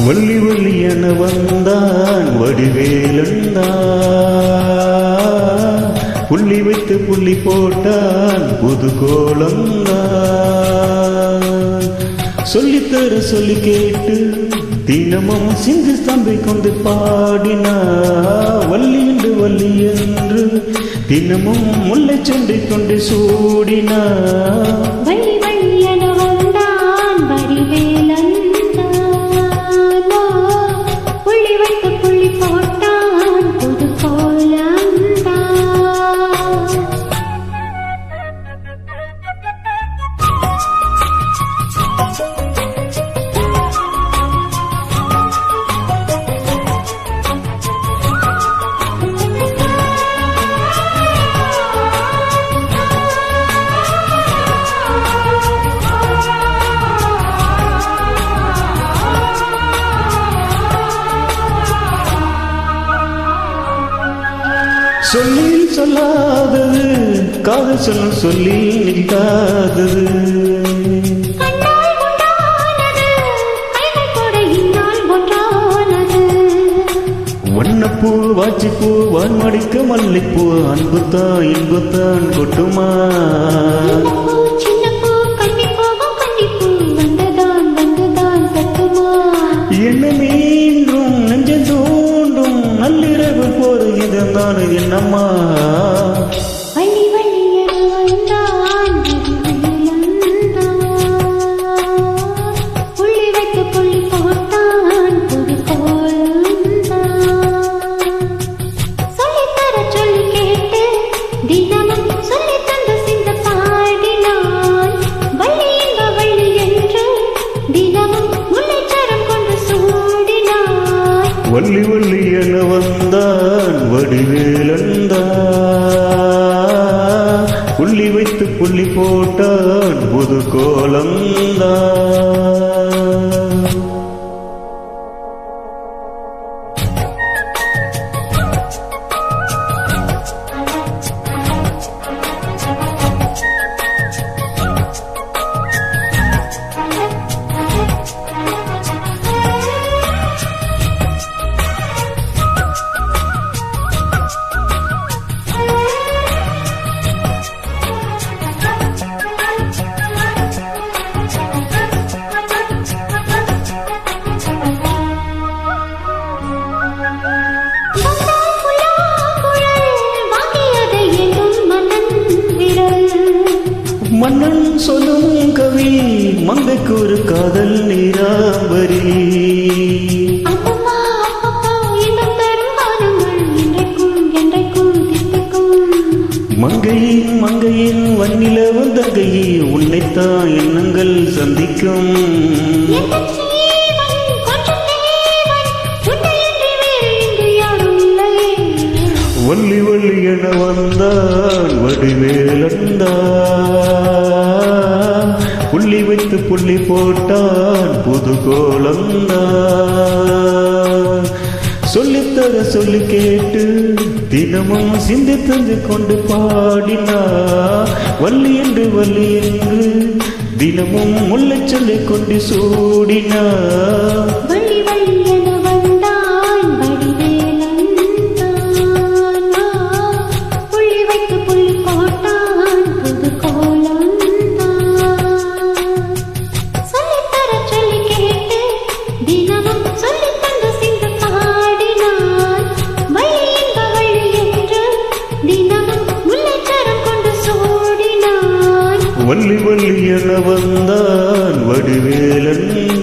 வள்ளி வள்ளி என வந்தான் வடிவேலந்தான், புள்ளி வைத்து புள்ளி போட்டான் புது கோலந்தான். சொல்லித்தர சொல்லி கேட்டு தினமும் சிந்து தம்பி கொண்டு பாடினா, வள்ளி என்று வள்ளி என்று தினமும் முல்லை செண்டை கொண்டு சூடினா. வள்ளி வள்ளி என வந்தான் வடிவேலன், சொல்லி சொல்லாதது காதல் சொல்லும் சொல்லி நிற்காதது. வண்ணப்பூ வாச்சிப்பூ வான்மடிக்க மல்லிப்பூ அன்புத்தான் இன்புத்தான் கொட்டுமா. என்ன மீண்டும் நெஞ்சம் தோண்டும் நள்ளிரவு போருகிறதான் என்னம்மா. வள்ளி வள்ளி என வந்தான் புள்ளி வைத்து புள்ளி போட்டான் புது கோலந்தான். சொல்லித்தர சொல்லி கேட்டு தினமும் சொல்லி தந்து சிந்த பாடினான். வள்ளி என்ப வள்ளி என்று தினமும் முல்லைச்சரம் கொண்டு சூடினான். வள்ளி வள்ளி என வந்தான் வடிவேலந்தான், புள்ளி வைத்து புள்ளி போட்டான் புது கோலந்தான். மன்னன் சொல்லும் கவி மங்கைக்கு ஒரு காதல் நீராவரி. மங்கையின் மங்கையின் வன்னிலவன் தங்கையே உன்னைத்தான் எண்ணங்கள் சந்திக்கும். வள்ளி வள்ளி என வந்தான் வடிவேலந்தான், புள்ளி வைத்து புள்ளி போட்டான் புது கோலந்தான். சொல்லித்தர சொல்லி கேட்டு தினமும் சிந்தி தந்து கொண்டு பாடினா, வள்ளி என்று வள்ளி என்று தினமும் முல்லை சொல்லி கொண்டு சூடினா. வள்ளி வள்ளி என வந்தான் வடிவேலந்தான், புள்ளி வைத்து புள்ளி போட்டான் புது கோலந்தான். சொல்லித்தர சொல்லி கேட்டு தினமும் சொல்லி தந்து சிந்து பாடினான். வள்ளி என்ப வள்ளி என்று தினமும் முல்லைச்சரம் கொண்டு சூடினான். வள்ளி வள்ளி என வந்தான் வடிவேலந்தான்.